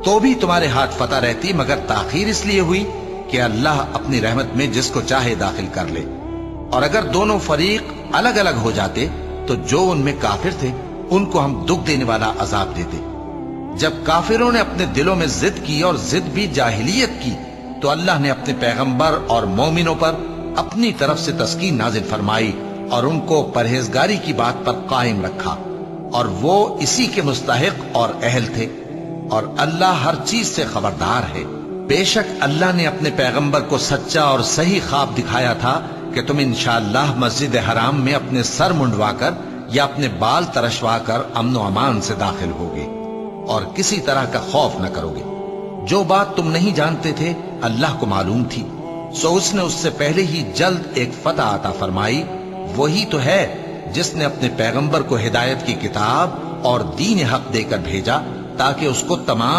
تو بھی تمہارے ہاتھ فتح رہتی، مگر تاخیر اس لیے ہوئی کہ اللہ اپنی رحمت میں جس کو چاہے داخل کر لے۔ اور اگر دونوں فریق الگ الگ ہو جاتے تو جو ان میں کافر تھے ان کو ہم دکھ دینے والا عذاب دیتے۔ جب کافروں نے اپنے دلوں میں ضد کی، اور ضد بھی جاہلیت کی، تو اللہ نے اپنے پیغمبر اور مومنوں پر اپنی طرف سے تسکین نازل فرمائی اور ان کو پرہیزگاری کی بات پر قائم رکھا، اور وہ اسی کے مستحق اور اہل تھے، اور اللہ ہر چیز سے خبردار ہے۔ بے شک اللہ نے اپنے پیغمبر کو سچا اور صحیح خواب دکھایا تھا کہ تم انشاءاللہ مسجد حرام میں اپنے سر منڈوا کر یا اپنے بال ترشوا کر امن و امان سے داخل ہوگے اور کسی طرح کا خوف نہ کرو گے۔ جو بات تم نہیں جانتے تھے اللہ کو معلوم تھی، سو اس نے اس سے پہلے ہی جلد ایک فتح عطا فرمائی۔ وہی تو ہے جس نے اپنے پیغمبر کو ہدایت کی کتاب اور دین حق دے کر بھیجا تاکہ اس کو تمام